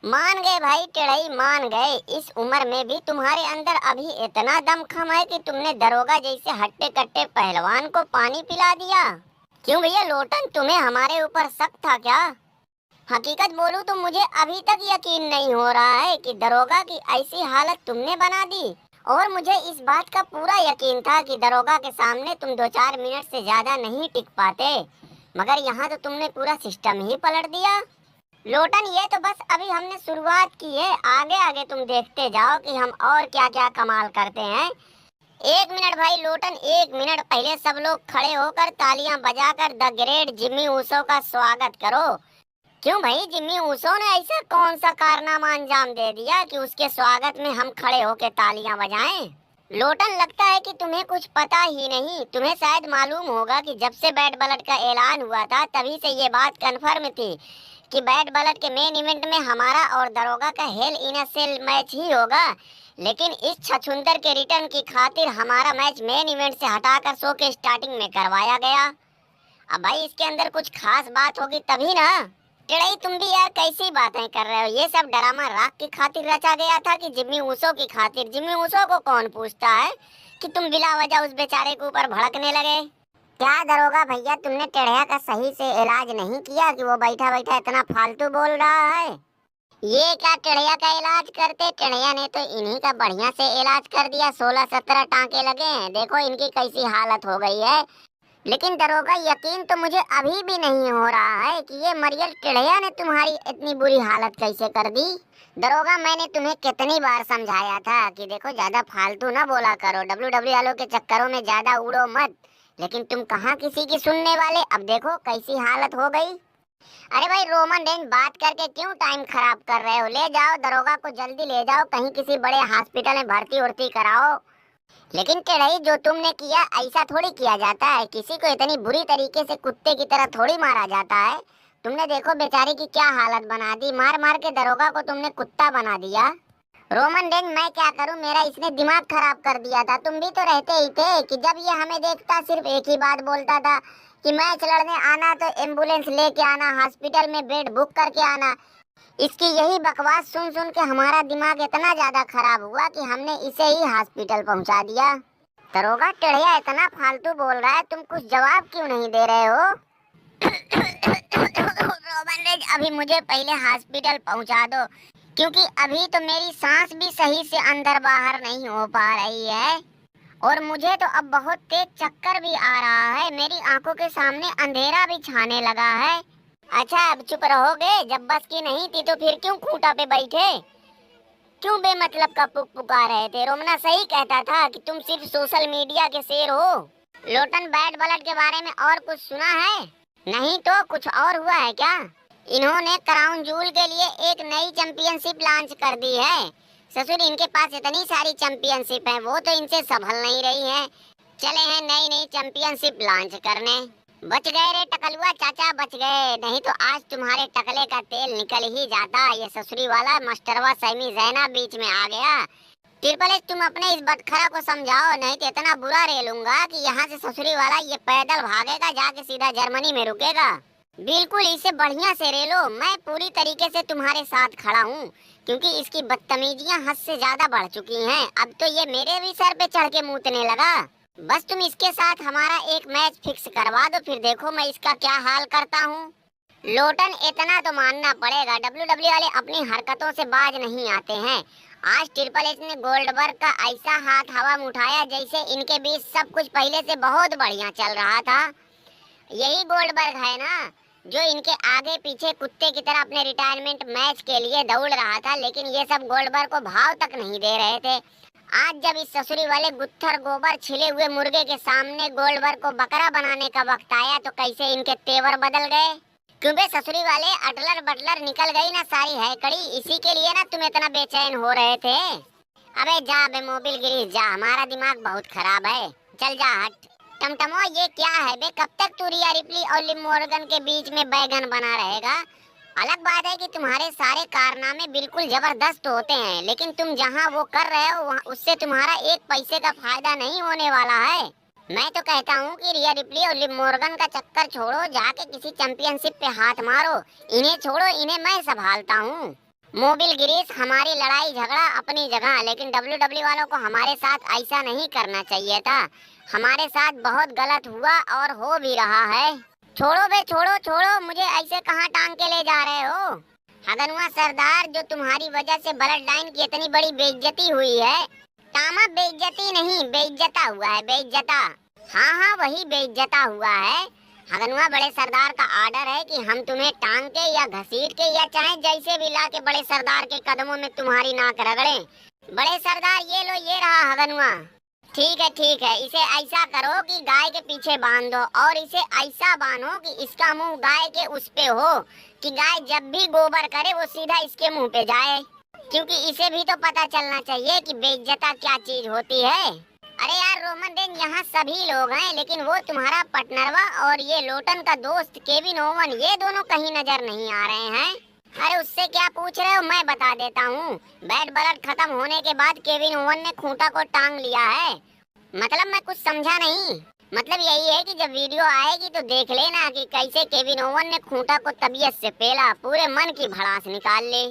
मान गए भाई टेढ़ई, मान गए। इस उम्र में भी तुम्हारे अंदर अभी इतना दमखम है कि तुमने दरोगा जैसे हट्टे कट्टे पहलवान को पानी पिला दिया। क्यों भैया लोटन, तुम्हें हमारे ऊपर शक था क्या? हकीकत बोलूं तो मुझे अभी तक यकीन नहीं हो रहा है कि दरोगा की ऐसी हालत तुमने बना दी। और मुझे इस बात का पूरा यकीन था कि दरोगा के सामने तुम 2-4 मिनट से ज्यादा नहीं टिक पाते, मगर यहाँ तो तुमने पूरा सिस्टम ही पलट दिया। लोटन, ये तो बस अभी हमने शुरुआत की है, आगे आगे तुम देखते जाओ कि हम और क्या क्या कमाल करते हैं। 1 मिनट भाई लोटन, 1 मिनट, पहले सब लोग खड़े होकर तालियां बजाकर द ग्रेट जिम्मी ऊसो का स्वागत करो। क्यों भाई, जिम्मी ऊसो ने ऐसा कौन सा कारनामा अंजाम दे दिया कि उसके स्वागत में हम खड़े होकर तालियां बजाएं? लोटन, लगता है कि तुम्हें कुछ पता ही नहीं। तुम्हें शायद मालूम होगा कि जब से बैट बॉलर का ऐलान हुआ था तभी से ये बात कन्फर्म थी कि बैट बॉलर के मेन इवेंट में हमारा और दरोगा का हेल इन अ सेल मैच ही होगा। लेकिन इस छछूंदर के रिटर्न की खातिर हमारा मैच मेन इवेंट से हटाकर शो के स्टार्टिंग में करवाया गया। अब भाई इसके अंदर कुछ खास बात होगी तभी ना। टेढ़ई, तुम भी यार कैसी बातें कर रहे हो? ये सब ड्रामा राग की खातिर रचा गया था कि जिम्मी ऊसो की खातिर? जिम्मी ऊसो को कौन पूछता है कि तुम बिला वजह उस बेचारे के ऊपर भड़कने लगे। क्या दरोगा भैया, तुमने टेढ़िया का सही से इलाज नहीं किया कि वो बैठा बैठा इतना फालतू बोल रहा है? ये क्या टेढ़िया का इलाज करते? टेढ़िया ने तो इन्हीं का बढ़िया से इलाज कर दिया। 16-17 टांके लगे हैं, देखो इनकी कैसी हालत हो गई है। लेकिन दरोगा, यकीन तो मुझे अभी भी नहीं हो रहा है कि ये मरियल टेढ़िया ने तुम्हारी इतनी बुरी हालत कैसे कर दी। दरोगा, मैंने तुम्हें कितनी बार समझाया था कि देखो ज्यादा फालतू ना बोला करो, डब्ल्यूडब्ल्यू वालों के चक्करों में ज्यादा उड़ो मत। लेकिन तुम कहाँ किसी की सुनने वाले। अब देखो कैसी हालत हो गई। अरे भाई रोमन रेंज, बात करके क्यों टाइम खराब कर रहे हो? ले जाओ दरोगा को, जल्दी ले जाओ, कहीं किसी बड़े हॉस्पिटल में भर्ती उर्ती कराओ। लेकिन टेढ़ई, जो तुमने किया ऐसा थोड़ी किया जाता है। किसी को इतनी बुरी तरीके से कुत्ते की तरह थोड़ी मारा जाता है। तुमने देखो बेचारी की क्या हालत बना दी, मार मार के दरोगा को तुमने कुत्ता बना दिया। रोमन रेंज, मैं क्या करूं, मेरा इसने दिमाग खराब कर दिया था। तुम भी तो रहते ही थे कि जब ये हमें देखता सिर्फ एक ही बात बोलता था कि मैच लड़ने आना तो एम्बुलेंस लेके आना, हॉस्पिटल में बेड बुक करके आना। इसकी यही बकवास सुन सुन के हमारा दिमाग इतना ज्यादा खराब हुआ कि हमने इसे ही हॉस्पिटल पहुंचा दिया। दरोगा, टेढ़िया इतना फालतू बोल रहा है, तुम कुछ जवाब क्यों नहीं दे रहे हो? रोमन रेज, अभी मुझे पहले हॉस्पिटल पहुंचा दो, क्योंकि अभी तो मेरी सांस भी सही से अंदर बाहर नहीं हो पा रही है। और मुझे तो अब बहुत तेज चक्कर भी आ रहा है, मेरी आंखों के सामने अंधेरा भी छाने लगा है। अच्छा अब चुप रहोगे? जब बस की नहीं थी तो फिर क्यों खूंटा पे बैठे? क्यों बेमतलब का पुक पुकार रहे थे? रोमना सही कहता था कि तुम सिर्फ सोशल मीडिया के शेर हो। लोटन, बैट बॉलर के बारे में और कुछ सुना है? नहीं तो कुछ और हुआ है क्या? इन्होंने क्राउन जूल के लिए एक नई चैंपियनशिप लॉन्च कर दी है। ससुर, इनके पास इतनी सारी चैंपियनशिप है, वो तो इनसे संभल नहीं रही है। चले हैं नई नई चैंपियनशिप लॉन्च करने। बच गए रे टकलुआ चाचा, बच गए, नहीं तो आज तुम्हारे टकले का तेल निकल ही जाता। ये ससुरी वाला मास्टरवा सैमी जैना बीच में आ गया। ट्रिपल एच, तुम अपने इस बटखरा को समझाओ, नहीं तो इतना बुरा रेलूंगा कि यहाँ से ससुरी वाला ये पैदल भागेगा, जाके सीधा जर्मनी में रुकेगा। बिल्कुल इसे बढ़िया से रेलो, मैं पूरी तरीके से तुम्हारे साथ खड़ा हूँ, क्योंकि इसकी बदतमीजियाँ हद से ज्यादा बढ़ चुकी हैं। अब तो ये मेरे भी सर पे चढ़ के मूतने लगा। बस तुम इसके साथ हमारा एक मैच फिक्स करवा दो, फिर देखो मैं इसका क्या हाल करता हूँ। लोटन, इतना तो मानना पड़ेगा, डब्ल्यूडब्ल्यू वाले अपनी हरकतों से बाज नहीं आते हैं। आज ट्रिपल एच ने गोल्डबर्ग का ऐसा हाथ हवा में उठाया जैसे इनके बीच सब कुछ पहले से बहुत बढ़िया चल रहा था। यही गोल्डबर्ग है ना जो इनके आगे पीछे कुत्ते की तरह अपने रिटायरमेंट मैच के लिए दौड़ रहा था, लेकिन ये सब गोल्डबर्ग को भाव तक नहीं दे रहे थे। आज जब इस ससुरी वाले गुत्थर गोबर छिले हुए मुर्गे के सामने गोल्डबर्ग को बकरा बनाने का वक्त आया तो कैसे इनके तेवर बदल गए। क्योंकि ससुरी वाले अटलर बटलर निकल गई ना सारी है कड़ी, इसी के लिए ना तुम इतना बेचैन हो रहे थे। अबे जा बे मोबिल गिरीश जा, हमारा दिमाग बहुत खराब है, चल जा हट। टमटमो, ये क्या है बे? कब तक तू रिया रिप्ली और लिम मॉर्गन के बीच में बैगन बना रहेगा? अलग बात है कि तुम्हारे सारे कारनामे बिल्कुल जबरदस्त होते हैं, लेकिन तुम जहां वो कर रहे हो उससे तुम्हारा एक पैसे का फायदा नहीं होने वाला है। मैं तो कहता हूँ कि रिया रिप्ली और लिव मॉर्गन का चक्कर छोड़ो, जाके किसी चैंपियनशिप पे हाथ मारो। इन्हें छोड़ो, इन्हें मैं संभालता हूँ। मोबिल गिरीश, हमारी लड़ाई झगड़ा अपनी जगह, लेकिन WWE वालों को हमारे साथ ऐसा नहीं करना चाहिए था। हमारे साथ बहुत गलत हुआ और हो भी रहा है। छोड़ो बे, छोड़ो छोड़ो, मुझे ऐसे कहाँ टांग के ले जा रहे हो? हगनुआ सरदार, जो तुम्हारी वजह से ब्लड लाइन की इतनी बड़ी बेइज्जती हुई है। टामा बेइज्जती नहीं, बेइज्जता हुआ है, बेइज्जता। हाँ हाँ, वही बेइज्जता हुआ है। हगनुआ, बड़े सरदार का आर्डर है कि हम तुम्हें टांग के या घसीट के या चाहे जैसे भी ला के बड़े सरदार के कदमों में तुम्हारी नाक रगड़े। बड़े सरदार, ये लो, ये रहा हगनुआ। ठीक है, इसे ऐसा करो कि गाय के पीछे बांध दो और इसे ऐसा बांधो कि इसका मुंह गाय के उस पे हो, कि गाय जब भी गोबर करे वो सीधा इसके मुंह पे जाए, क्योंकि इसे भी तो पता चलना चाहिए कि बेइज्जता क्या चीज होती है। अरे यार रोमन रेंज, यहाँ सभी लोग हैं, लेकिन वो तुम्हारा पार्टनरवा और ये लोटन का दोस्त केविन ओवन, ये दोनों कहीं नजर नहीं आ रहे हैं। अरे उससे क्या पूछ रहे हो, मैं बता देता हूँ। बैड ब्लड खत्म होने के बाद केविन ओवन ने खूंटा को टांग लिया है। मतलब मैं कुछ समझा नहीं। मतलब यही है कि जब वीडियो आएगी तो देख लेना कि कैसे केविन ओवन ने खूंटा को तबीयत से पेला, पूरे मन की भड़ास निकाल ले।